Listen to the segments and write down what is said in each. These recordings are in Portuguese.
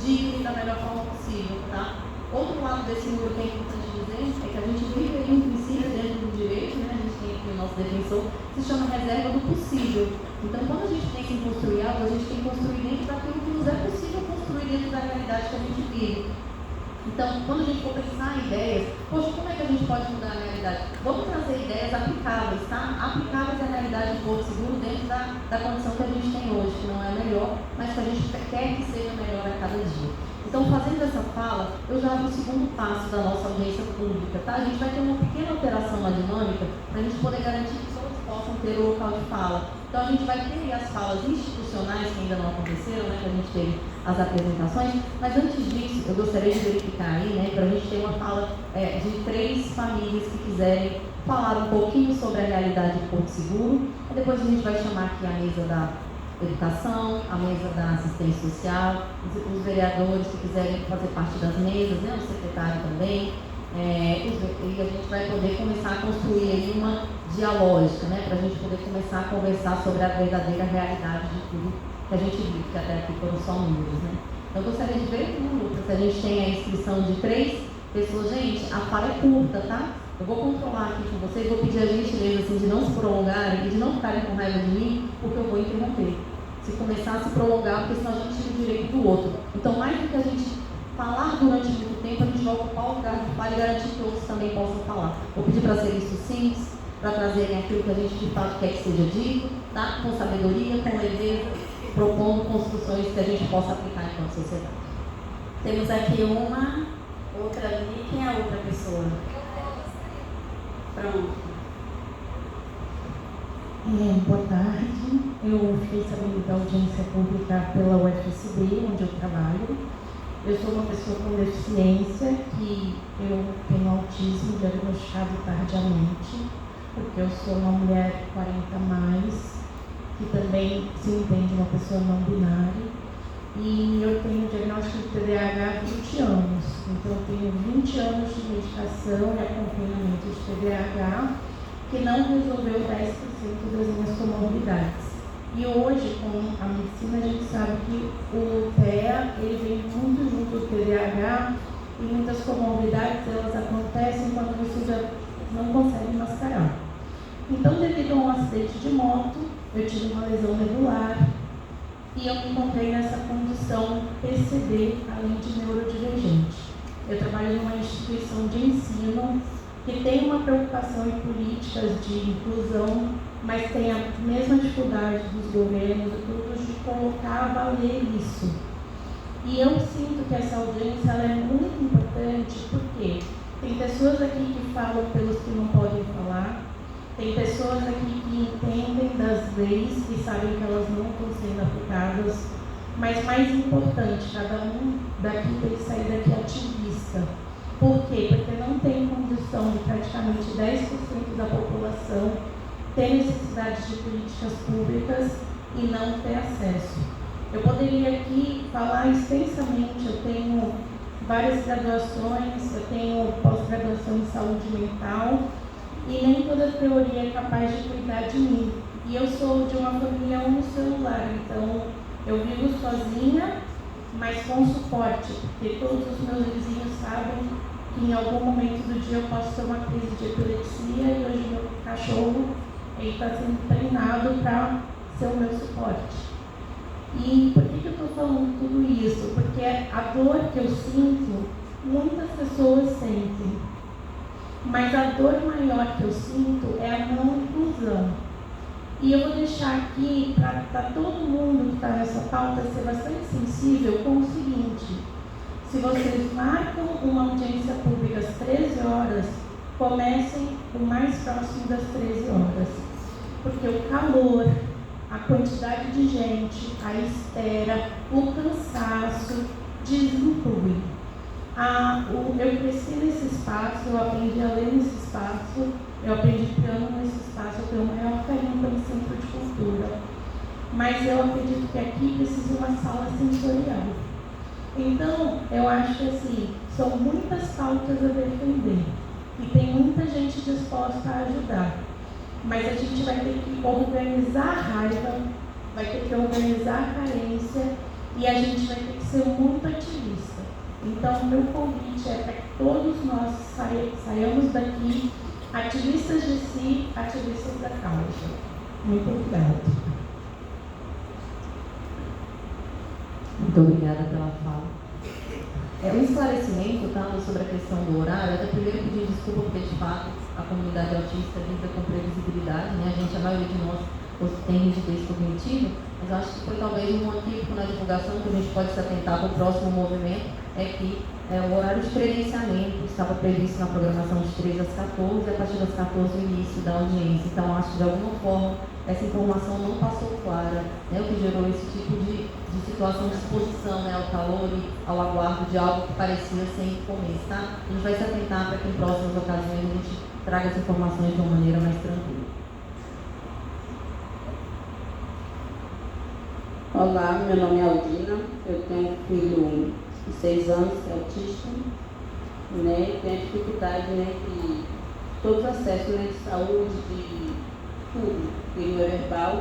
digno e da melhor forma possível, tá? Outro lado desse muro que é importante dizer é que a gente vive aí um princípio dentro do direito, né? A gente tem aqui o nosso defensor, que se chama reserva do possível. Então, quando a gente pensa em construir algo, a gente tem que construir dentro daquilo que nos é possível construir dentro da realidade que a gente vive. Então, quando a gente for pensar em ideias, poxa, como é que a gente pode mudar a realidade? Vamos trazer ideias aplicáveis, tá? Aplicáveis à realidade de Porto Seguro dentro da condição que a gente tem hoje, que não é a melhor, mas que a gente quer que seja melhor a cada dia. Então, fazendo essa fala, eu já abro o segundo passo da nossa audiência pública, tá? A gente vai ter uma pequena alteração na dinâmica para a gente poder garantir que todos possam ter o local de fala. Então, a gente vai ter as falas institucionais que ainda não aconteceram, né? Que a gente teve as apresentações, mas antes disso, eu gostaria de verificar aí, né? Para a gente ter uma fala de 3 famílias que quiserem falar um pouquinho sobre a realidade de Porto Seguro. E depois a gente vai chamar aqui a mesa da educação, a mesa da assistência social, os vereadores que quiserem fazer parte das mesas, né, o secretário também, e a gente vai poder começar a construir aí uma dialógica, né, para a gente poder começar a conversar sobre a verdadeira realidade de tudo que a gente viu, que até aqui foram só números, né. Então, eu gostaria de ver se a gente tem a inscrição de 3 pessoas. Gente, a fala é curta, tá? Eu vou controlar aqui com vocês, vou pedir a gentileza assim, de não se prolongarem e de não ficarem com raiva de mim, porque eu vou interromper. Se começar a se prolongar, porque senão a gente tira o direito do outro. Então, mais do que a gente falar durante muito tempo, a gente vai ocupar o lugar de fala e garantir que outros também possam falar. Vou pedir para serem sucintos, para trazerem aquilo que a gente de fato quer que seja dito, tá? Com sabedoria, com leveza, propondo construções que a gente possa aplicar enquanto sociedade. Temos aqui uma, outra ali. Quem é a outra pessoa? Pronto. Boa tarde. Eu fiquei sabendo da audiência pública pela UFSB, onde eu trabalho. Eu sou uma pessoa com deficiência, que eu tenho autismo diagnosticado tardiamente, porque eu sou uma mulher 40+, que também se entende uma pessoa não binária. E eu tenho diagnóstico de TDAH há 20 anos. Então, eu tenho 20 anos de medicação e acompanhamento de TDAH, que não resolveu 10% das minhas comorbidades. E hoje, com a medicina, a gente sabe que o TEA, ele vem muito junto do TDAH, e muitas comorbidades, elas acontecem quando você já não consegue mascarar. Então, devido a um acidente de moto, eu tive uma lesão medular, e eu me encontrei nessa condição PCD, além de neurodivergente. Eu trabalho numa instituição de ensino que tem uma preocupação em políticas de inclusão, mas tem a mesma dificuldade dos governos e tudo de colocar a valer isso. E eu sinto que essa audiência ela é muito importante porque tem pessoas aqui que falam pelos que não podem falar, tem pessoas aqui que entendem das leis e sabem que elas não estão sendo aplicadas, mas mais importante, cada um daqui tem que sair daqui ativista. Por quê? Porque não tem condição de praticamente 10% da população ter necessidade de políticas públicas e não ter acesso. Eu poderia aqui falar extensamente, eu tenho várias graduações, eu tenho pós-graduação em saúde mental e nem toda teoria é capaz de cuidar de mim. E eu sou de uma família unicelular, então eu vivo sozinha, mas com suporte, porque todos os meus vizinhos sabem que em algum momento do dia eu posso ter uma crise de epilepsia e hoje meu cachorro está sendo treinado para ser o meu suporte. E por que eu estou falando tudo isso? Porque a dor que eu sinto, muitas pessoas sentem, mas a dor maior que eu sinto é a não inclusão. E eu vou deixar aqui para todo mundo que está nessa pauta ser bastante sensível com o seguinte: se vocês marcam uma audiência pública às 13 horas, comecem o mais próximo das 13 horas. Porque o calor, a quantidade de gente, a espera, o cansaço desinflui. Eu cresci nesse espaço, eu aprendi a ler nesse espaço, eu aprendi piano nesse espaço, eu tenho o maior carinho pelo centro de cultura. Mas eu acredito que aqui precisa uma sala sensorial. Então, eu acho que assim, são muitas pautas a defender e tem muita gente disposta a ajudar. Mas a gente vai ter que organizar a raiva, vai ter que organizar a carência e a gente vai ter que ser muito ativista. Então, o meu convite é para que todos nós saiamos daqui ativistas de si, ativistas da causa. Muito obrigada. Muito obrigada pela fala. Um esclarecimento, tá, sobre a questão do horário. Até primeiro pedir desculpa porque, de fato, a comunidade autista lida com previsibilidade, né? A maioria de nós tem rigidez cognitiva, mas acho que foi talvez um equívoco na divulgação que a gente pode se atentar para o próximo movimento, é que o horário de credenciamento estava previsto na programação de 13 às 14 e a partir das 14 o início da audiência. Então, acho que de alguma forma essa informação não passou clara, né, o que gerou esse tipo de situação de exposição, né, ao calor e ao aguardo de algo que parecia sem começo, tá? A gente vai se atentar para que em próximas ocasiões a gente traga as informações de uma maneira mais tranquila. Olá, meu nome é Aldina, eu tenho um filho de 6 anos que é autista, né, e tem a dificuldade, né, de todos os acessos, né, de saúde, de tudo, ele não é verbal.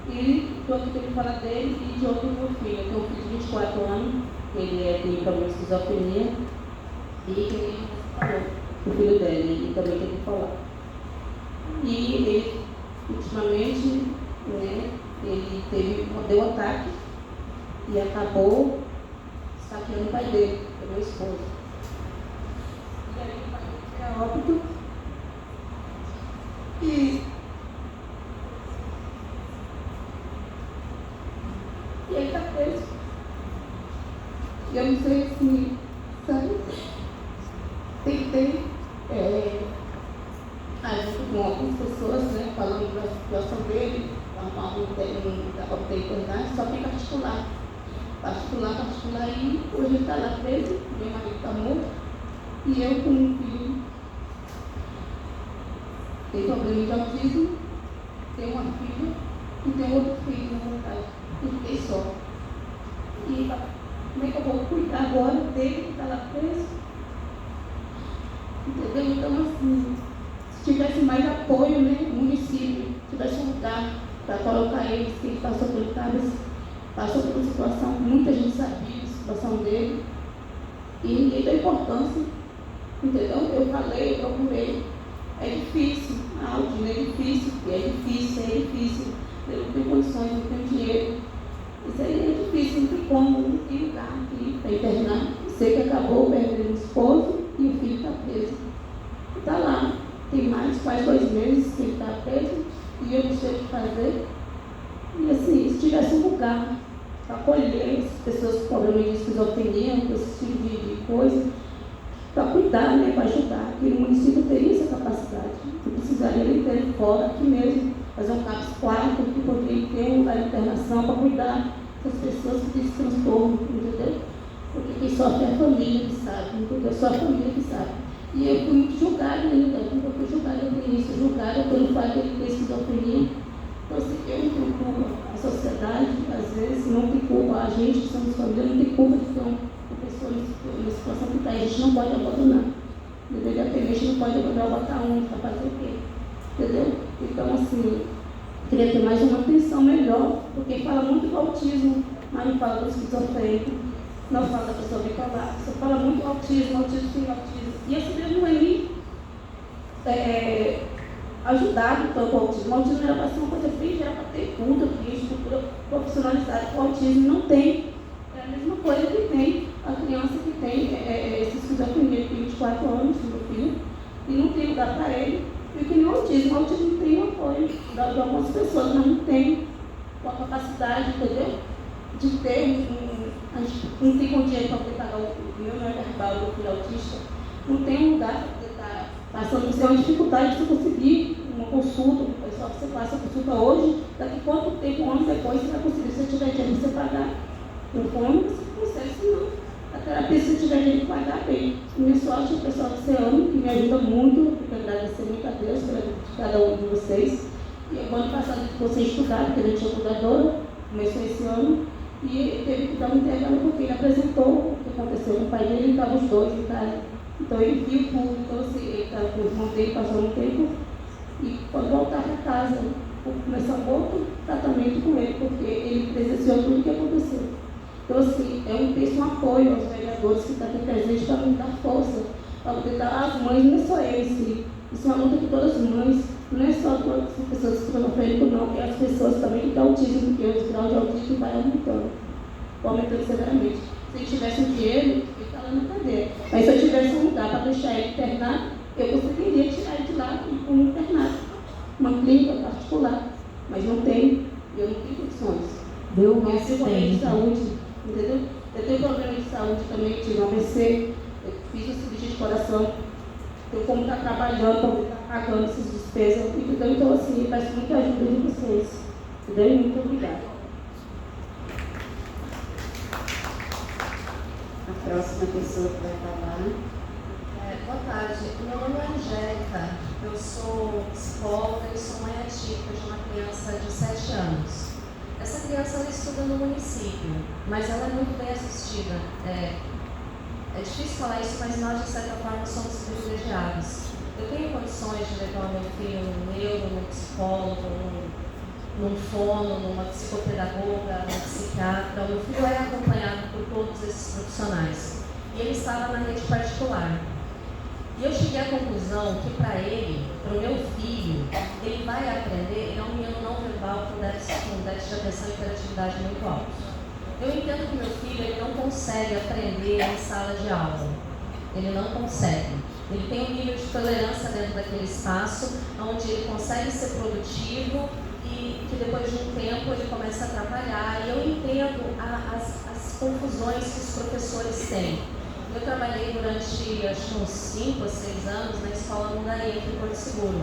E estou aqui para falar dele e de outro meu filho. Eu tenho um filho de 24 anos, ele tem problema de esquizofrenia e que ele falou, o filho dele, ele também tem que falar. E ele, ultimamente, né, ele deu ataque e acabou saqueando o pai dele, o meu esposo. E aí o pai dele foi a óbito e ele está preso. E eu não sei se, sabe, tentei junto com algumas pessoas, né, falando da situação dele, arrumar dava para ter internado, só fica particular, e hoje ele está lá preso, meu marido está morto, e eu com um filho tem problema de autismo, tenho uma filha e tenho outro filho na vontade, e fiquei só. E como é que eu vou cuidar agora dele que está lá preso? Entendeu? Então, assim, se tivesse mais apoio, né, o município, tivesse um lugar para colocar eles, que ele passou por uma situação que muita gente sabia da situação dele, e ninguém deu importância, entendeu? Eu falei, eu procurei, é difícil, a Aldina é difícil, eu não tenho condições, não tenho dinheiro, isso aí é difícil, não tem como, não tem lugar aqui para internar. Sei que acabou perdendo o esposo e o filho está preso. Está lá, tem mais quase 2 meses que ele está preso e eu não sei o que fazer. E assim, se tivesse um lugar para acolher essas pessoas com problema de esquizofrenia, com esse tipo de coisa, para cuidar, né, para ajudar, que o município teria essa capacidade. Não precisaria ele ter fora, aqui mesmo, fazer um CAPS 4, que poderia ter um lugar de internação para cuidar das pessoas que têm esse transtorno, entendeu? Porque quem sofre é a família que sabe, entendeu? Só a família que sabe. E eu fui muito julgada ainda, eu fui julgada no início, julgada pelo fato de ele ter esquizofrenia. Então, assim, eu não tenho culpa, a sociedade, às vezes, não tem culpa, a gente que somos família, não tem culpa de ter uma pessoa na situação que está, a gente não pode abandonar. Entendeu? A gente não pode abandonar, botar onde, para fazer o quê? Entendeu? Então, assim, queria ter mais uma atenção melhor, porque fala muito do autismo, mas não fala do esquizofrênico, não fala da pessoa bipolar, só fala muito do autismo, autismo. E assim mesmo não é nem ajudado tanto o autismo. O autismo era para ser uma coisa bem, era para ter cultura, estrutura profissionalizada. O autismo não tem, é a mesma coisa que tem a criança que tem esse esquizofrenia, que tem 24 anos, meu filho, e não tem lugar para ele. E que nem o autismo tem o apoio de algumas pessoas, mas não tem a capacidade, entendeu? De ter a gente não tem com dinheiro para poder pagar o meu não é verbal, do filho autista, não tem um lugar para poder estar passando, isso é uma dificuldade de você conseguir uma consulta, o pessoal que você passa a consulta hoje, daqui quanto tempo, anos depois, você vai conseguir, se você tiver dinheiro você pagar o fone, você consegue, senão a terapia, se você tiver dinheiro pagar bem. Minha sorte é o pessoal do Oceano, que me ajuda muito, eu agradecer muito a Deus pela vida de cada um de vocês. E o ano passado que você estudar, porque ele tinha cuidadora, começou esse ano, e teve que dar um intervalo porque ele apresentou o que aconteceu com o pai dele, estavam os dois em casa. Então ele viu tudo, então assim, ele estava com o irmão dele, passou um tempo, e quando voltar para casa, começar um outro tratamento com ele, porque ele presenciou tudo o que aconteceu. Então, assim, eu peço um apoio aos vereadores que estão aqui presentes para me dar força, para poder dar às mães, não é só eu em si, isso é uma luta de todas as mães, não é só as pessoas esquizofrênicas, não, é as pessoas também que têm autismo, porque o grau de autismo vai aumentando severamente. Se ele tivesse um dinheiro, ele está lá na cadeia. Mas se eu tivesse um lugar para deixar ele internado, eu conseguiria tirar ele de lá com um internato, uma clínica particular. Mas não tem, eu não tenho condições. Deu Eu um tenho problema de acidente. saúde, entendeu? Eu tenho problema de saúde também, tive um AVC, eu fiz uma cirurgia de coração, eu como estar trabalhando, para estar pagando essas despesas, entendeu? Então, assim, eu peço muita ajuda de vocês, entendeu? E muito obrigada. A próxima pessoa que vai falar. Boa tarde, meu nome é Angélica, eu sou psicóloga e sou mãe atípica de uma criança de 7 anos. Essa criança ela estuda no município, mas ela é muito bem assistida. É difícil falar isso, mas nós de certa forma somos privilegiados. Eu tenho condições de levar o meu filho num neuro, num psicólogo, num fono, numa psicopedagoga, num psiquiatra. O meu filho é acompanhado por todos esses profissionais. E ele estava na rede particular. E eu cheguei à conclusão que para ele, para o meu filho, ele vai aprender, ele é um menino não verbal com déficit de atenção e hiperatividade muito alto. Eu entendo que meu filho ele não consegue aprender em sala de aula. Ele não consegue. Ele tem um nível de tolerância dentro daquele espaço, onde ele consegue ser produtivo e que depois de um tempo ele começa a atrapalhar. E eu entendo as confusões que os professores têm. Eu trabalhei durante, acho que uns 5 ou 6 anos na escola Mundaria, aqui em Porto Seguro.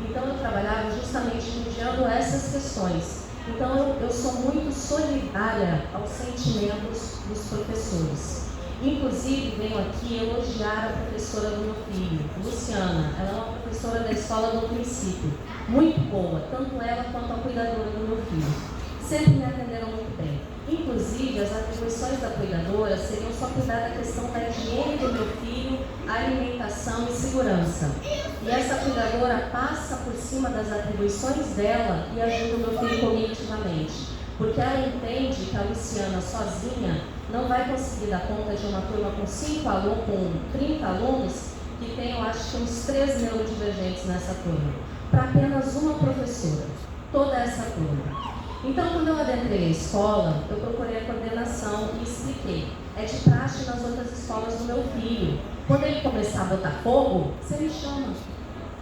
Então eu trabalhava justamente mediando essas questões. Então eu sou muito solidária aos sentimentos dos professores. Inclusive venho aqui elogiar a professora do meu filho, Luciana. Ela é uma professora da escola do município, muito boa, tanto ela quanto a cuidadora do meu filho. Sempre me atenderam muito bem. Inclusive, as atribuições da cuidadora seriam só cuidar da questão da higiene do meu filho, alimentação e segurança. E essa cuidadora passa por cima das atribuições dela e ajuda o meu filho cognitivamente. Porque ela entende que a Luciana sozinha não vai conseguir dar conta de uma turma com 30 alunos, que tem, eu acho que uns 3 neurodivergentes nessa turma, para apenas uma professora, toda essa turma. Então, quando eu adentrei a escola, eu procurei a coordenação e expliquei. É de praxe nas outras escolas do meu filho. Quando ele começar a botar fogo, você me chama.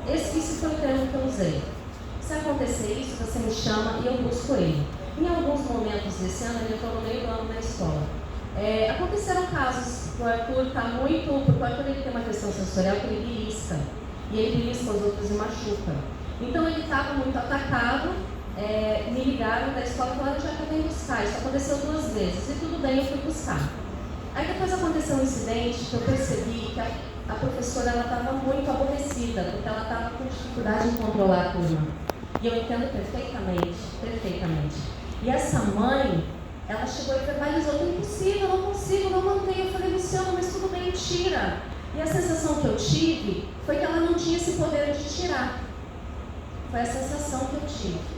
Esse foi o termo que eu usei. Se acontecer isso, você me chama e eu busco ele. Em alguns momentos desse ano, ele entrou no meio do ano na escola. Aconteceram casos que o Arthur está muito... Porque o Arthur ele tem uma questão sensorial que ele belisca. E ele belisca os outros e machuca. Então, ele estava muito atacado. Me ligaram da escola e falaram que já vem buscar. Isso aconteceu 2 vezes. E tudo bem, eu fui buscar. Aí depois aconteceu um incidente que eu percebi que a professora estava muito aborrecida, porque ela estava com dificuldade em controlar a turma. E eu entendo perfeitamente, perfeitamente. E essa mãe, ela chegou e verbalizou: é impossível, não consigo, não mantenho. Eu falei: Luciana, mas tudo bem, tira. E a sensação que eu tive foi que ela não tinha esse poder de tirar. Foi a sensação que eu tive.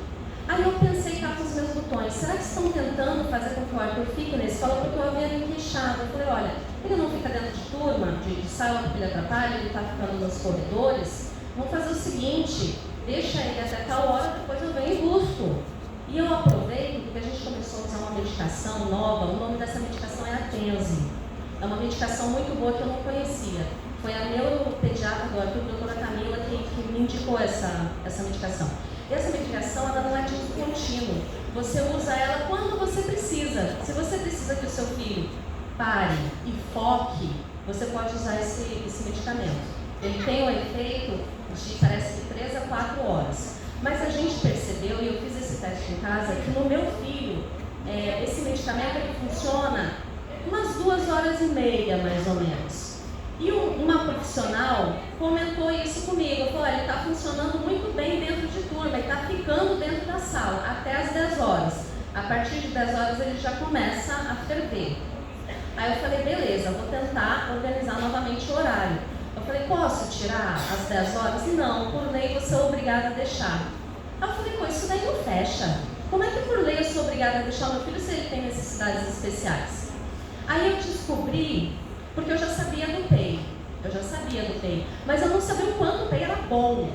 Aí eu pensei cá com os meus botões: será que estão tentando fazer com que o Arthur fique na escola? Porque eu havia me queixado. Eu falei: olha, ele não fica dentro de turma, de sala porque ele atrapalha, ele está ficando nos corredores. Vamos fazer o seguinte: deixa ele até tal hora, depois eu venho e busco. E eu aproveito porque a gente começou a usar uma medicação nova. O nome dessa medicação é Atenzi. É uma medicação muito boa que eu não conhecia. Foi a neuropediatra do Arthur, a doutora Camila, que me indicou essa medicação. E essa medicação, ela não é de uso contínuo. Você usa ela quando você precisa. Se você precisa que o seu filho pare e foque, você pode usar esse medicamento. Ele tem um efeito de, parece que 3 a 4 horas. Mas a gente percebeu, e eu fiz esse teste em casa, que no meu filho, esse medicamento ele funciona umas 2 horas e meia, mais ou menos. E uma profissional comentou isso comigo. Falou: ele está funcionando muito bem dentro de turma, ele está ficando dentro da sala até as 10 horas. A partir de 10 horas ele já começa a ferver. Aí eu falei: beleza, vou tentar organizar novamente o horário. Eu falei: posso tirar às 10 horas? Não, por lei você é obrigada a deixar. Aí eu falei: pô, isso daí não fecha. Como é que por lei eu sou obrigada a deixar meu filho se ele tem necessidades especiais? Aí eu descobri, porque eu já sabia do PEI, mas eu não sabia o quanto o PEI era bom.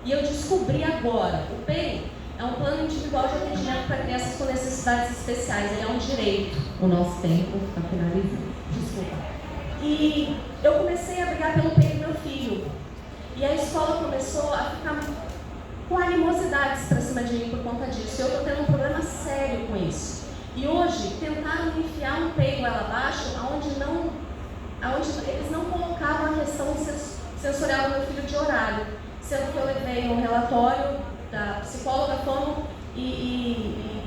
E eu descobri agora, o PEI é um plano individual de atendimento para crianças com necessidades especiais, ele é um direito. O nosso tempo está finalizando. Desculpa. E eu comecei a brigar pelo PEI do meu filho. E a escola começou a ficar com animosidades para cima de mim por conta disso. Eu estou tendo um problema sério com isso. E hoje tentaram me enfiar um PEI goela abaixo, onde eles não colocavam a questão sensorial do meu filho de horário. Sendo que eu levei um relatório da psicóloga, fono e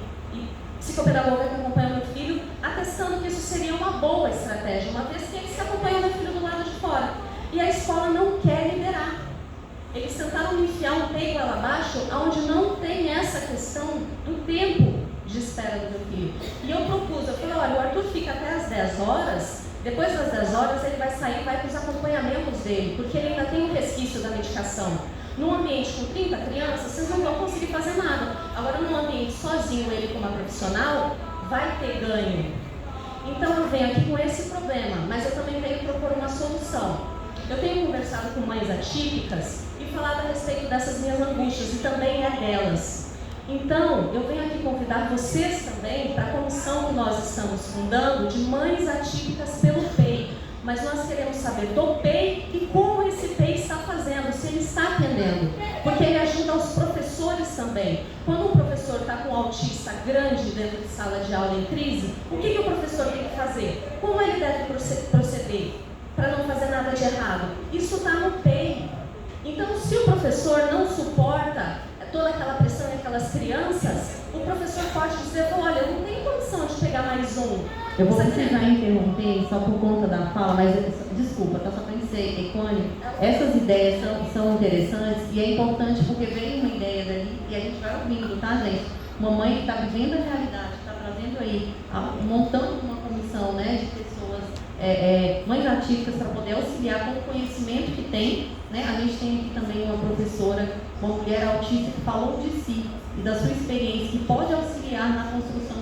psicopedagoga que acompanha meu filho, atestando que isso seria uma boa estratégia, uma vez que eles acompanham meu filho do lado de fora. E a escola não quer liberar. Eles tentaram me enfiar um PEI goela abaixo, onde não tem essa questão do tempo de espera do meu filho. E eu falei, olha, o Arthur fica até as 10 horas, depois das 10 horas ele vai sair e vai para os acompanhamentos dele, porque ele ainda tem um resquício da medicação. Num ambiente com 30 crianças, vocês não vão conseguir fazer nada. Agora, num ambiente sozinho, ele como profissional, vai ter ganho. Então, eu venho aqui com esse problema, mas eu também venho propor uma solução. Eu tenho conversado com mães atípicas e falado a respeito dessas minhas angústias, e também é delas. Então, eu venho aqui convidar vocês também para a comissão que nós estamos fundando de mães atípicas pelo PEI. Mas nós queremos saber do PEI e como esse PEI está fazendo, se ele está atendendo. Porque ele ajuda os professores também. Quando um professor está com um autista grande dentro de sala de aula em crise, o que o professor tem que fazer? Como ele deve proceder para não fazer nada de errado? Isso está no PEI. Então, se o professor não suporta toda aquela pressão e aquelas crianças, o professor pode dizer, olha, eu não tenho condição de pegar mais um. Eu vou precisar interromper só por conta da fala, mas desculpa, tá só para ser equânime. Essas ideias são interessantes e é importante porque vem uma ideia dali e a gente vai ouvindo, tá, gente? Uma mãe que está vivendo a realidade, está trazendo aí, montando uma comissão, né, de pessoas, mães atípicas para poder auxiliar com o conhecimento que tem, né? A gente tem aqui também uma professora, uma mulher autista que falou de si e da sua experiência, que pode auxiliar na construção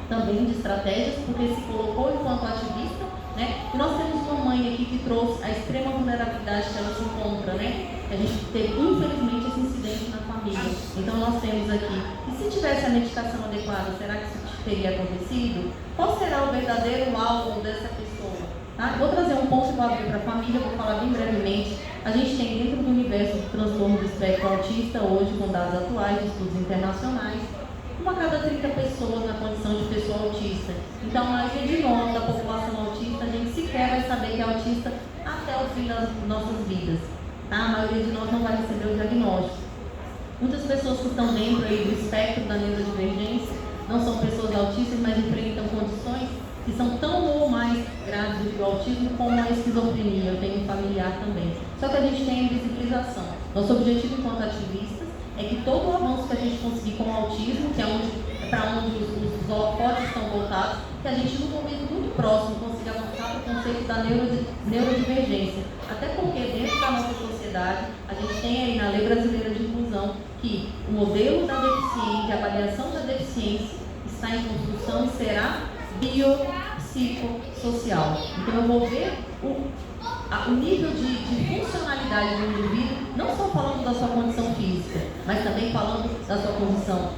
também de estratégias, porque se colocou enquanto ativista, né? E nós temos uma mãe aqui que trouxe a extrema vulnerabilidade que ela se encontra, né? A gente teve, infelizmente, esse incidente na família. Então nós temos aqui, e se tivesse a medicação adequada, será que isso teria acontecido? Qual será o verdadeiro alvo dessa pessoa? Tá? Vou trazer um ponto que eu abri para a família, vou falar bem brevemente. A gente tem dentro do universo do transtorno do espectro autista, hoje com dados atuais de estudos internacionais, uma a cada 30 pessoas na condição de pessoa autista. Então, a maioria de nós, da população autista, a gente sequer vai saber que é autista até o fim das nossas vidas. Tá? A maioria de nós não vai receber o diagnóstico. Muitas pessoas que estão dentro aí do espectro da neurodivergência não são pessoas autistas, mas enfrentam condições que são tão ou mais graves do que o autismo como a esquizofrenia. Eu tenho um familiar também. Só que a gente tem a invisibilização. Nosso objetivo enquanto ativistas é que todo o avanço que a gente conseguir com o autismo, que é para onde os holofotes estão voltados, que a gente, num momento muito próximo, consiga avançar para o conceito da neurodivergência. Até porque, dentro da nossa sociedade, a gente tem aí na Lei Brasileira de Inclusão que o modelo da deficiência, a avaliação da deficiência, está em construção e será biopsicossocial. Então, eu vou ver o nível de funcionalidade do indivíduo, não só falando da sua condição física, mas também falando da sua condição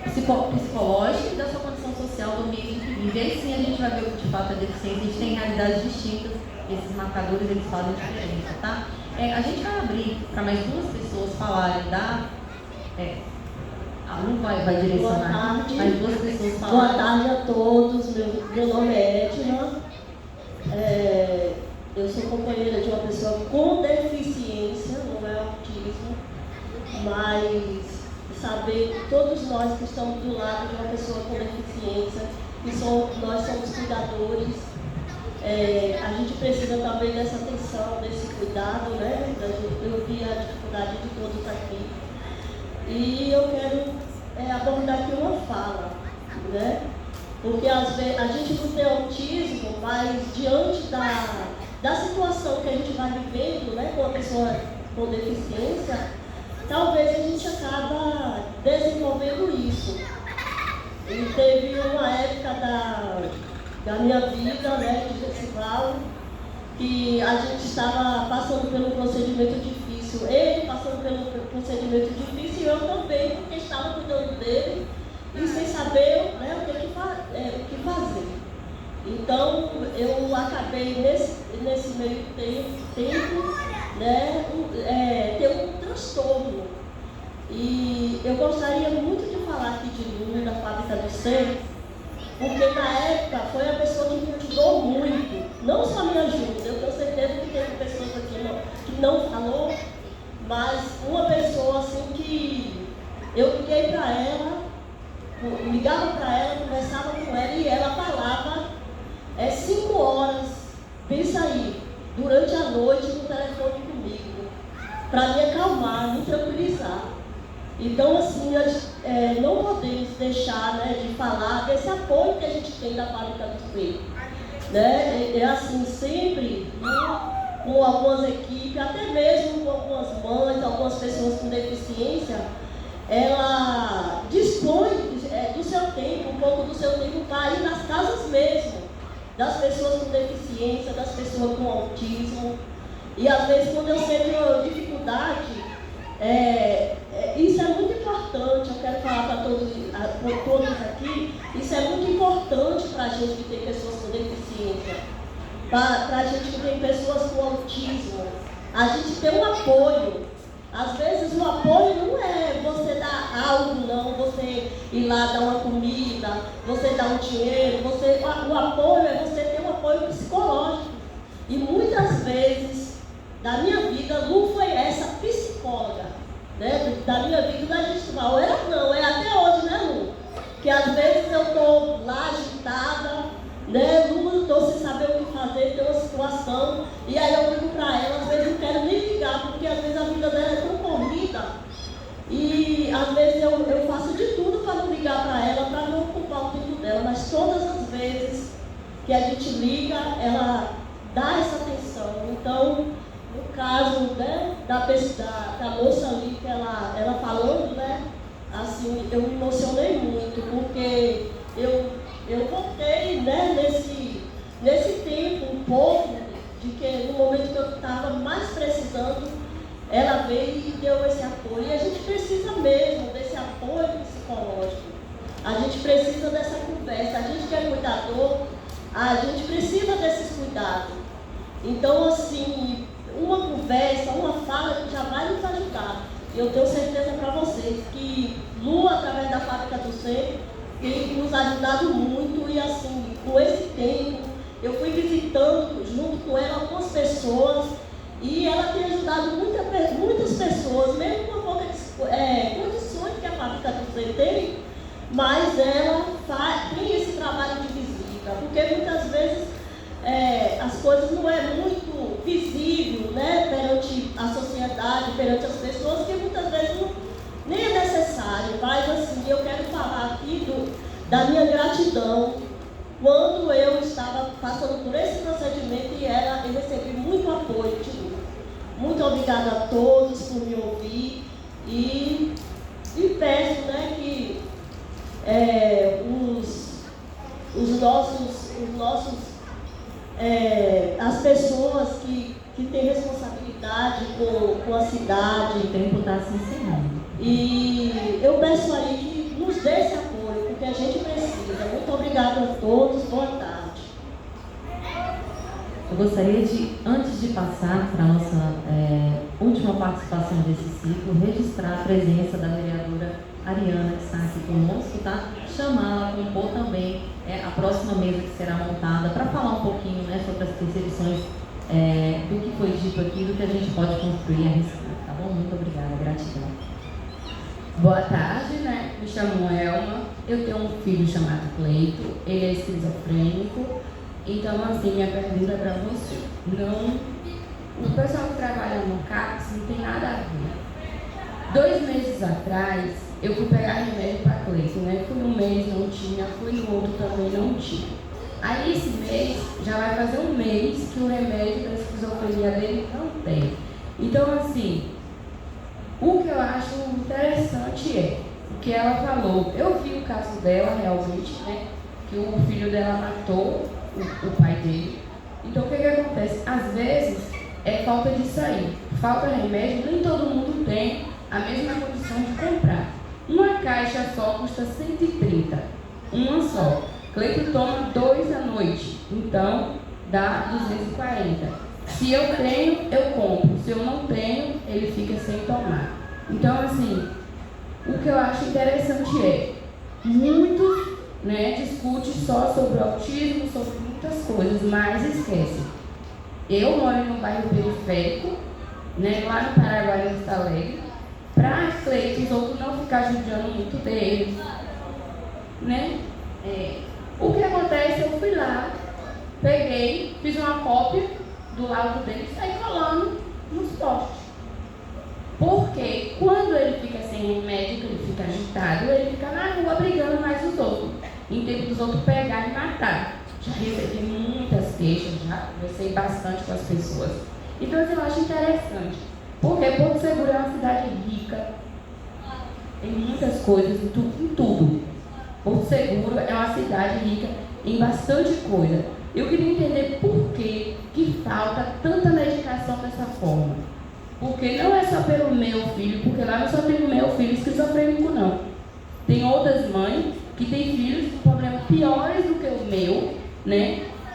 psicológica e da sua condição social do ambiente em que vive. E aí sim a gente vai ver o que de fato é deficiência. A gente tem realidades distintas, esses marcadores eles fazem diferença, tá? A gente vai abrir para mais duas pessoas falarem a Lu vai direcionar, mais duas pessoas falarem. Boa tarde a todos, meu nome é Edna. Eu sou companheira de uma pessoa com deficiência, não é autismo, mas saber que todos nós que estamos do lado de uma pessoa com deficiência, nós somos cuidadores, a gente precisa também dessa atenção, desse cuidado, né? Eu vi a dificuldade de todos aqui. E eu quero abordar aqui uma fala, né? Porque às vezes a gente não tem autismo, mas diante da situação que a gente vai vivendo, né, com a pessoa com deficiência, talvez a gente acaba desenvolvendo isso. E teve uma época da minha vida, né, de Gessival, que a gente estava passando por um procedimento difícil. Ele passando pelo procedimento difícil e eu também, porque estava cuidando dele e sem saber, né, o que fazer. Então, eu acabei nesse meio tempo, né, ter um transtorno. E eu gostaria muito de falar aqui de Lu, da Fábrica do Ser, porque na época foi a pessoa que me ajudou muito. Não só me ajuda, eu tenho certeza que teve pessoas aqui que não falou, mas uma pessoa assim que eu liguei para ela, ligava para ela, conversava com ela e ela falava 5 horas, pensa aí, durante a noite no telefone comigo, para me acalmar, me tranquilizar. Então, assim, não podemos deixar, né, de falar desse apoio que a gente tem da Fábrica do Ser. Né? Assim, sempre com algumas equipes, até mesmo com algumas mães, algumas pessoas com deficiência, ela dispõe do seu tempo, um pouco do seu tempo para ir nas casas mesmo, das pessoas com deficiência, das pessoas com autismo. E às vezes, quando eu tenho dificuldade, isso é muito importante, eu quero falar para todos aqui, isso é muito importante para a gente que tem pessoas com deficiência, para a gente que tem pessoas com autismo, a gente ter um apoio. Às vezes o apoio não é você dar algo, não, você ir lá dar uma comida, você dar um dinheiro, o apoio é você ter um apoio psicológico. E muitas vezes, da minha vida, Lu foi essa psicóloga, né, da minha vida da Gessival. É até hoje, né, Lu? Que às vezes eu estou lá agitada, né, Lu, estou sem saber o que fazer, tem uma situação, e aí eu ligo para ela, às vezes não quero nem ligar, porque às vezes a vida dela é tão corrida, e às vezes eu faço de tudo para não ligar para ela, para não ocupar o tempo dela, mas todas as vezes que a gente liga, ela dá essa atenção. Então, no caso, né, da moça ali, que ela falando, né, assim, eu me emocionei muito, porque eu voltei, né, nesse tempo um pouco, de que no momento que eu estava mais precisando, ela veio e deu esse apoio. E a gente precisa mesmo desse apoio psicológico. A gente precisa dessa conversa. A gente que é cuidador, a gente precisa desses cuidados. Então, assim, uma conversa, uma fala que já vai nos ajudar. E eu tenho certeza para vocês que Lu, através da Fábrica do Ser, tem nos ajudado muito. E assim, com esse tempo, eu fui visitando junto com ela algumas pessoas e ela tem ajudado muitas pessoas, mesmo com poucas condições que a Fábrica do Ser tem, mas ela tem esse trabalho de visita, porque muitas vezes as coisas não é muito visível, né, perante a sociedade, perante as pessoas, que muitas vezes nem é necessário. Mas assim, eu quero falar aqui da minha gratidão quando eu estava passando por esse procedimento e eu recebi muito apoio de Lu. Muito obrigada a todos por me ouvir e peço, né, que as pessoas que têm responsabilidade com a cidade. O tempo está se encerrando. E eu peço aí que nos dê esse apoio, porque a gente precisa. Muito obrigada a todos, boa tarde. Eu gostaria de, antes de passar para a nossa última participação desse ciclo, registrar a presença da vereadora Ariana, que está aqui conosco, tá? Chamá-la, compor também a próxima mesa que será montada, para falar um pouquinho, né, sobre as percepções do que foi dito aqui, do que a gente pode construir a respeito, tá bom? Muito obrigada, gratidão. Boa tarde, né? Me chamo Elma, eu tenho um filho chamado Cleito, ele é esquizofrênico. Então, assim, minha pergunta é para você. O pessoal que trabalha no CAPS não tem nada a ver. 2 meses atrás, eu fui pegar remédio para Cleito, né? Fui um mês, não tinha, fui no outro também, não tinha. Aí, esse mês, já vai fazer um mês que o remédio da esquizofrenia dele não tem. Então, assim, o que eu acho interessante é o que ela falou. Eu vi o caso dela, realmente, né? que o filho dela matou o pai dele. Então o que acontece? Às vezes é falta de sair, falta remédio, nem todo mundo tem a mesma condição de comprar. Uma caixa só custa 130, uma só. Cleito toma 2 à noite, então dá 240. Se eu tenho, eu compro. Se eu não tenho, ele fica sem tomar. Então, assim, o que eu acho interessante é, muitos discutem só sobre o autismo, sobre muitas coisas, mas esquece. Eu moro em um bairro periférico, lá no Paraguai, no Vista Alegre, para Cleito, os outros não ficar judiando muito dele. O que acontece? Eu fui lá, peguei, fiz uma cópia do laudo dele e saí colando nos postes. Porque quando ele fica sem remédio, ele fica agitado, ele fica na rua brigando mais os outros, em tempo dos outros pegar e matar. Já recebi muitas queixas, já conversei bastante com as pessoas. Então eu acho interessante, porque Porto Seguro é uma cidade rica em muitas coisas, em tudo. Porto Seguro é uma cidade rica em bastante coisa. Eu queria entender por que falta tanta medicação dessa forma. Porque não é só pelo meu filho, porque lá não só tem o meu filho esquizofrênico, não. Tem outras mães que têm filhos com problemas piores do que o meu,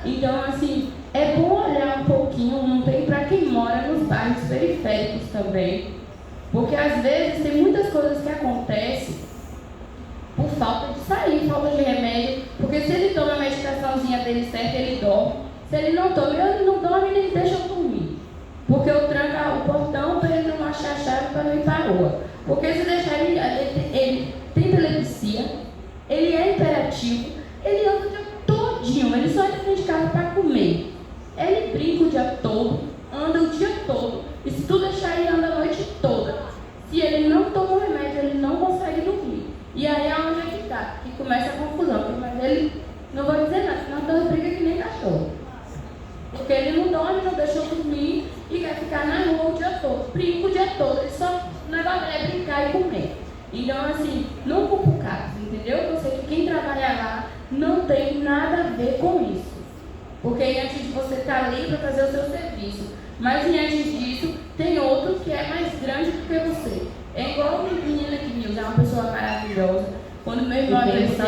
Então, assim, é bom olhar um pouquinho, não tem para quem mora nos bairros periféricos também. Porque às vezes tem muitas coisas que acontecem por falta de sair, falta de remédio. Porque se ele toma a medicaçãozinha dele certa, ele dorme. Se ele não toma, ele não dorme nem deixa eu dormir. Porque eu tranco o portão para ele não achar a chave para não ir para a rua. Porque se deixar ele tem epilepsia, ele é hiperativo, ele anda o dia todinho, ele só entra dentro de casa para comer. Ele brinca o dia todo, anda o dia todo. E se tu deixar ele anda a noite toda. Se ele não toma o remédio, ele não consegue dormir. E aí é onde é que tá, que começa a confusão. Mas ele, não vou dizer nada, senão Deus briga que nem cachorro. Porque ele não dorme, não deixa eu dormir e quer ficar na rua o dia todo. Brinca o dia todo, ele só, o negócio é brincar e comer. Então, assim, não culpa o caso, entendeu? Eu sei que quem trabalha lá não tem nada a ver com isso. Porque antes de você estar ali para fazer o seu serviço. Mas antes disso, tem outro que é mais grande do que você. É igual a menina aqui, Nilza, é uma pessoa maravilhosa. Quando meu irmão adoeceu,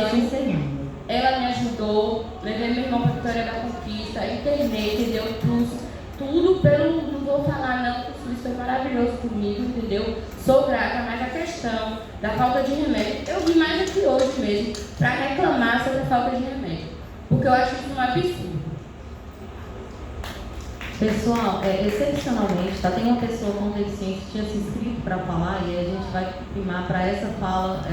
ela me ajudou, levei meu irmão para a Vitória da Conquista, internei, entendeu? Tudo pelo, não vou falar não, porque o SUS foi maravilhoso comigo, entendeu? Sou grata, mas a questão da falta de remédio, eu vim mais aqui hoje mesmo para reclamar sobre a falta de remédio, porque eu acho isso um absurdo. Pessoal, excepcionalmente, tem uma pessoa com deficiência que tinha se inscrito para falar e a gente vai primar para essa fala,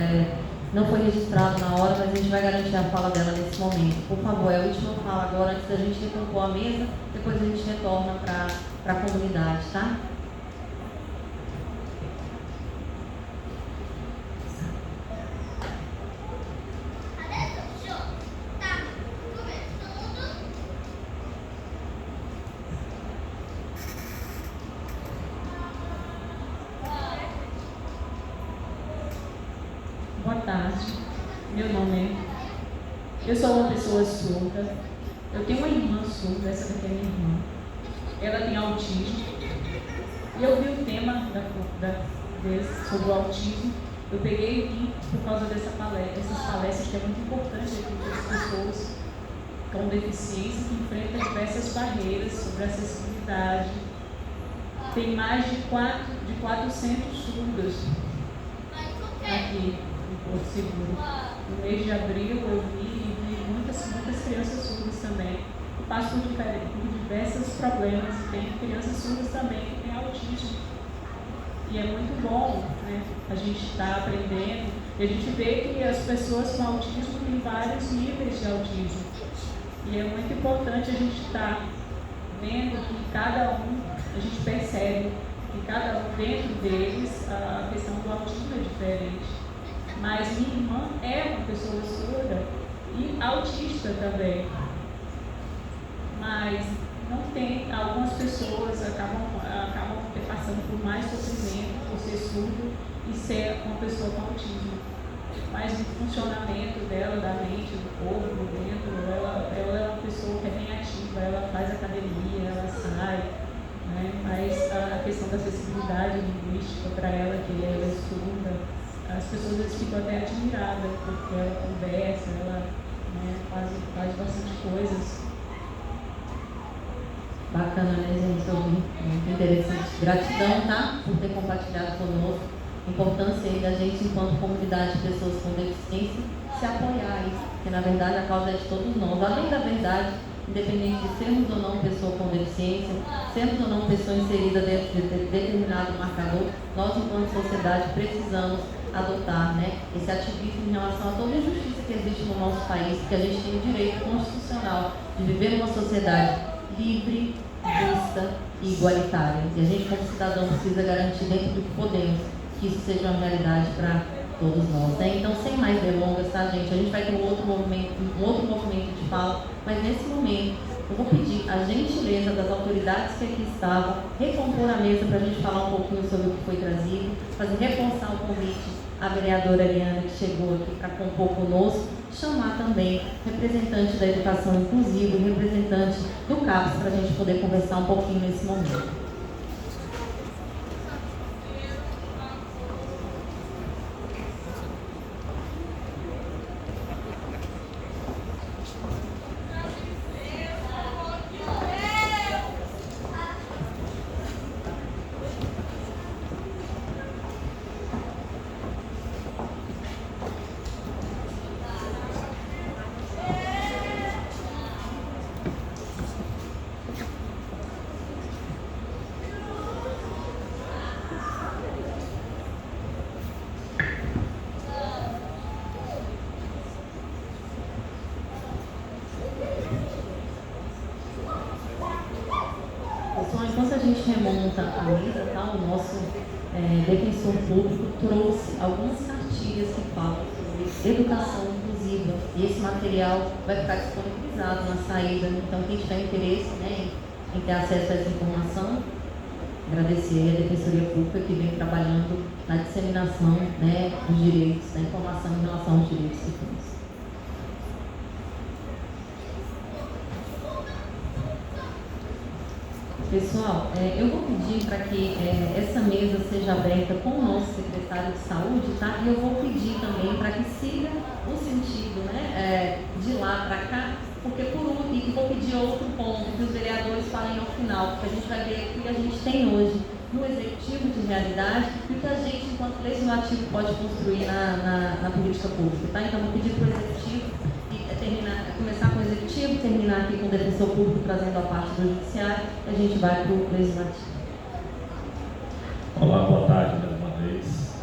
não foi registrado na hora, mas a gente vai garantir a fala dela nesse momento. Por favor, é a última fala agora, antes da gente recompor a mesa, depois a gente retorna para a comunidade, tá? Boa tarde, meu nome eu sou uma pessoa surda, eu tenho uma irmã surda, essa daqui é minha irmã, ela tem autismo, e eu vi o tema deles sobre o autismo, eu peguei aqui por causa dessas palestras que é muito importante aqui para as pessoas com deficiência que enfrentam diversas barreiras sobre acessibilidade. Tem mais de 400 surdas aqui em Porto Seguro. No mês de abril eu vi muitas crianças surdas também. Eu passo por diversos problemas e tem crianças surdas também que têm autismo. E é muito bom, a gente estar aprendendo. E a gente vê que as pessoas com autismo têm vários níveis de autismo. E é muito importante a gente estar vendo que cada um, a gente percebe que cada um dentro deles, a questão do autismo é diferente. Mas minha irmã é uma pessoa surda e autista também. Mas não tem, algumas pessoas acabam passando por mais sofrimento por ser surdo e ser uma pessoa com autismo. mas no funcionamento dela, da mente, do corpo, do dentro, ela é uma pessoa que é bem ativa, ela faz academia, ela sai, né? Mas a questão da acessibilidade linguística para ela, que ela estuda, as pessoas às vezes ficam até admiradas, porque ela conversa, ela, né, faz bastante coisas. Bacana, né, gente? Muito interessante. Gratidão, tá? Por ter compartilhado conosco. A importância aí da gente, enquanto comunidade de pessoas com deficiência, se apoiar aí. Porque, na verdade, a causa é de todos nós. Além da verdade, independente de sermos ou não pessoa com deficiência, sermos ou não pessoa inserida dentro de determinado marcador, nós, enquanto sociedade, precisamos adotar, né, esse ativismo em relação a toda a injustiça que existe no nosso país, porque a gente tem o direito constitucional de viver numa sociedade livre, justa e igualitária. E a gente, como cidadão, precisa garantir dentro do que podemos que isso seja uma realidade para todos nós, né? Então, sem mais delongas, tá, gente? A gente vai ter um outro movimento de fala, mas nesse momento eu vou pedir a gentileza das autoridades que aqui estavam recompor a mesa para a gente falar um pouquinho sobre o que foi trazido, fazer reforçar o convite à vereadora Ariana, que chegou aqui para compor conosco, chamar também representante da educação inclusiva e representante do CAPES para a gente poder conversar um pouquinho nesse momento. Enquanto a gente remonta a mesa, tá, o nosso defensor público trouxe algumas cartilhas que falam sobre educação inclusiva, e esse material vai ficar disponibilizado na saída. Então, quem tiver interesse, né, em ter acesso a essa informação, agradecer a Defensoria Pública que vem trabalhando na disseminação, né, dos direitos, da informação em relação aos direitos que temos. Pessoal, eu vou pedir para que essa mesa seja aberta com o nosso secretário de saúde, tá? E eu vou pedir também para que siga o sentido, né, de lá para cá, porque e vou pedir outro ponto que os vereadores falem ao final, porque a gente vai ver o que a gente tem hoje no executivo de realidade e o que a gente, enquanto legislativo, pode construir na política pública, tá? Então, vou pedir para o executivo começar com o executivo, terminar aqui com o defensor público trazendo a parte do judiciário e a gente vai para o legislativo. Olá, boa tarde mais uma vez.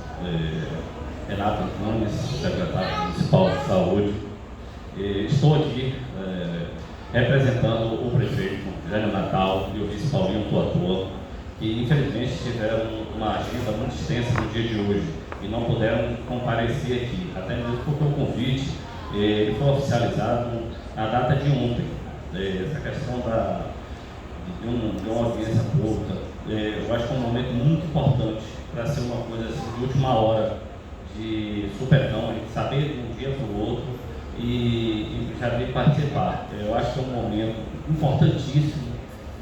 Renato Antunes, secretário municipal de saúde. Estou aqui representando o prefeito Jânio Natal e o vice Paulinho Tuatua, que infelizmente tiveram uma agenda muito extensa no dia de hoje e não puderam comparecer aqui, até mesmo porque o convite ele foi oficializado na data de ontem. Essa questão de uma audiência pública, eu acho que é um momento muito importante para ser uma coisa assim, de última hora, de supetão, a gente saber de um dia para o outro e já vir participar. Eu acho que é um momento importantíssimo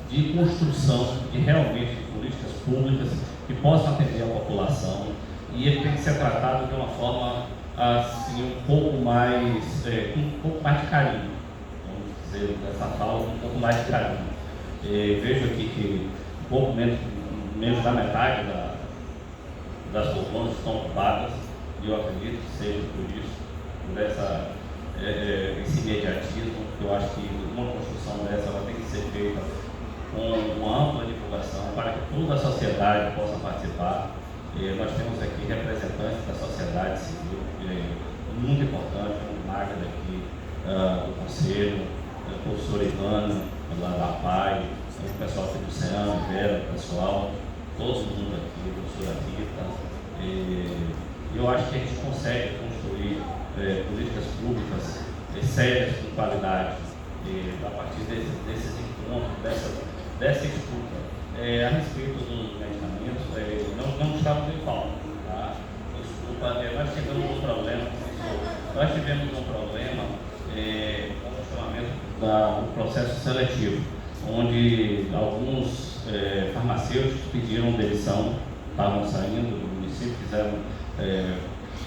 de construção de realmente políticas públicas que possam atender a população, e ele tem que ser tratado de uma forma assim, um pouco mais de carinho, vamos dizer dessa fala, um pouco mais de carinho. Vejo aqui que um pouco menos da metade das poltronas estão ocupadas, e eu acredito que seja por isso, por esse imediatismo, que eu acho que uma construção dessa ela tem que ser feita com uma ampla divulgação para que toda a sociedade possa participar. Nós temos aqui representantes da sociedade civil, muito importante, o Magda aqui do Conselho, o professor Ivano, lá da PAI, o pessoal aqui do Ceano, Vera, o pessoal, todo mundo aqui, a professora Rita. Eu acho que a gente consegue construir políticas públicas sérias com qualidade, a partir desses encontros, dessa escuta. A respeito dos medicamentos, não estamos em falta, tá? Desculpa, nós tivemos um problema nós tivemos um problema com o chamamento do processo seletivo, onde alguns farmacêuticos pediram demissão, estavam saindo do município, fizeram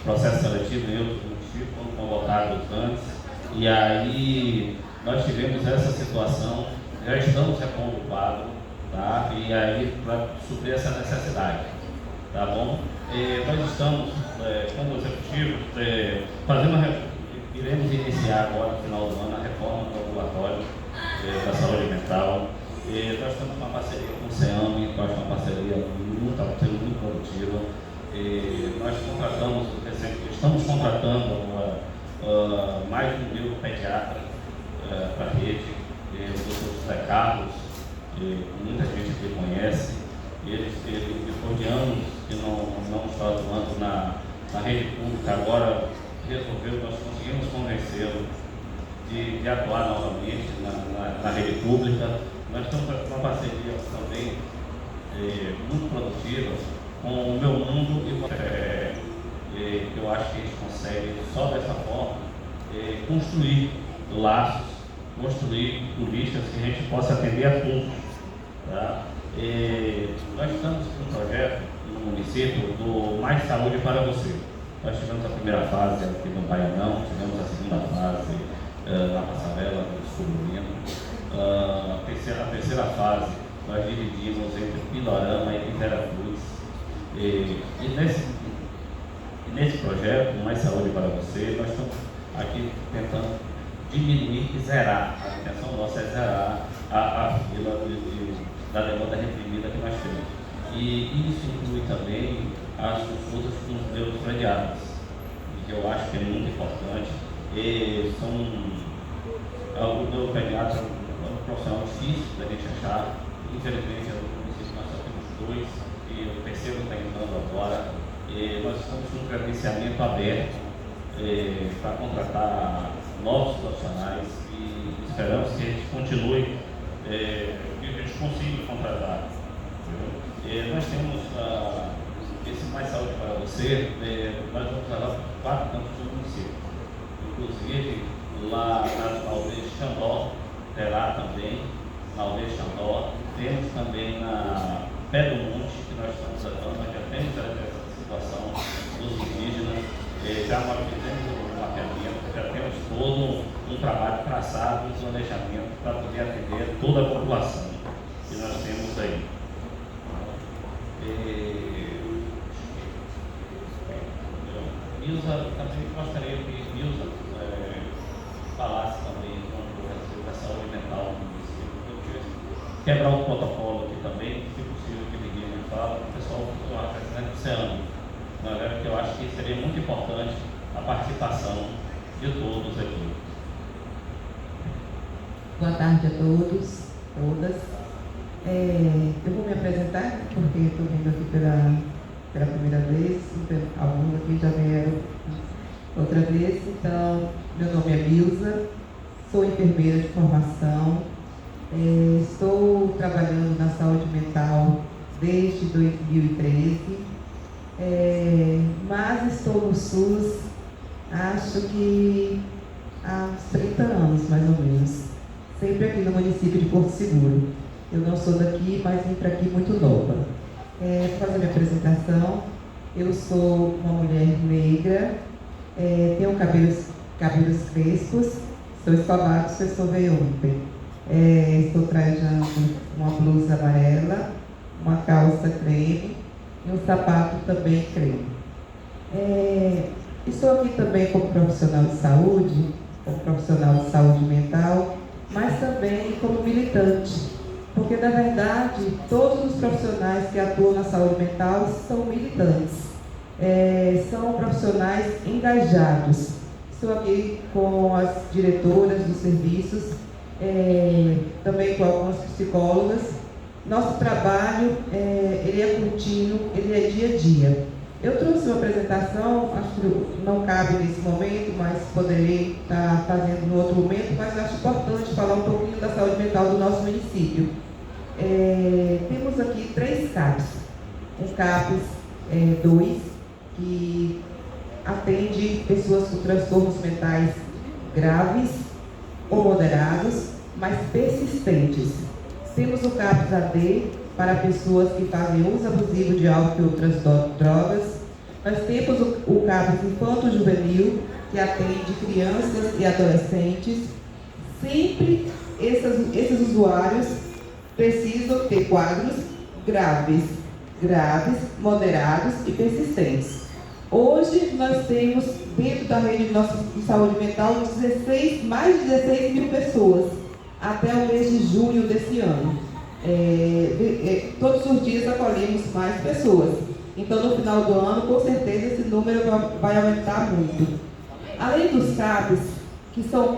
processo seletivo em outros municípios, foram convocados antes, e aí nós tivemos essa situação, já estamos repondo o quadro, tá? E aí para suprir essa necessidade, tá bom? Nós estamos, como executivo, iremos iniciar agora, no final do ano, a reforma do ambulatório da saúde mental. Nós estamos com uma parceria com o CEAME, que eu acho uma parceria muito produtiva. Nós estamos contratando mais de 1.000 pediatras para a rede, o Dr. José Carlos, que muita gente aqui conhece. Ele, depois de anos que não está atuando na rede pública, agora nós conseguimos convencê-lo de atuar novamente na rede pública. Nós estamos com uma parceria também muito produtiva com o Meu Mundo e com a que eu acho que a gente consegue, só dessa forma, construir laços, construir políticas que a gente possa atender a todos. Tá? Nós estamos com um projeto no município do Mais Saúde para Você. Nós tivemos a primeira fase aqui no Baianão, tivemos a segunda fase na Passarela do Sul-Minas. A terceira fase nós dividimos entre Pindorama e Veracruz. E nesse projeto, Mais Saúde para Você, nós estamos aqui tentando diminuir e zerar. A intenção nossa é zerar a fila da demanda reprimida que nós temos. E isso inclui também as consultas com os neuropediatras, que eu acho que é muito importante. O neuropediatra é um profissional difícil da gente achar. Infelizmente, no município nós só temos 2, e o terceiro está entrando agora. Nós estamos com um credenciamento aberto para contratar novos profissionais e esperamos que a gente continue, que a gente consiga contratar. Nós temos esse Mais Saúde para Você, nós vamos levar 4 campos do município. Inclusive, lá na aldeia de Xandó, terá também, na aldeia de Xandó, temos também na Pé do Monte, que nós estamos tratando, nós já temos essa situação dos indígenas, já nós fizemos o mapeamento, já temos todo um trabalho traçado, um planejamento para poder atender toda a população que nós temos aí. Nilza, também gostaria que Nilza falasse também da saúde mental no município. Quebrar o protocolo aqui também, se possível que ninguém me fala, o pessoal a presidente do CEAME, que eu acho que seria muito importante a participação de todos aqui. Boa tarde a todos, todas. Eu vou me apresentar, porque estou vindo aqui pela primeira vez, alguns aqui já vieram outra vez. Então, meu nome é Bilza, sou enfermeira de formação, estou trabalhando na saúde mental desde 2013, mas estou no SUS, acho que há uns 30 anos, mais ou menos, sempre aqui no município de Porto Seguro. Eu não sou daqui, mas vim para aqui muito nova. Vou fazer minha apresentação. Eu sou uma mulher negra, tenho cabelos crespos, sou escovados que eu escovei ontem. Estou trajando uma blusa amarela, uma calça creme e um sapato também creme. Estou aqui também como profissional de saúde mental, mas também como militante. Porque, na verdade, todos os profissionais que atuam na saúde mental são militantes, são profissionais engajados. Estou aqui com as diretoras dos serviços, também com algumas psicólogas. Nosso trabalho, ele é contínuo, ele é dia a dia. Eu trouxe uma apresentação, acho que não cabe nesse momento, mas poderei estar fazendo em outro momento, mas acho importante falar um pouquinho da saúde mental do nosso município. Temos aqui 3 CAPs. Um CAPS 2, que atende pessoas com transtornos mentais graves ou moderados, mas persistentes. Temos o CAPS AD para pessoas que fazem uso abusivo de álcool e outras drogas. Nós temos o CAPS Infanto-Juvenil, que atende crianças e adolescentes. Sempre esses usuários precisam ter quadros graves, moderados e persistentes. Hoje nós temos, dentro da rede de saúde mental, mais de 16 mil pessoas, até o mês de junho desse ano. Todos os dias acolhemos mais pessoas. Então, no final do ano, com certeza, esse número vai aumentar muito. Além dos CAPs, que são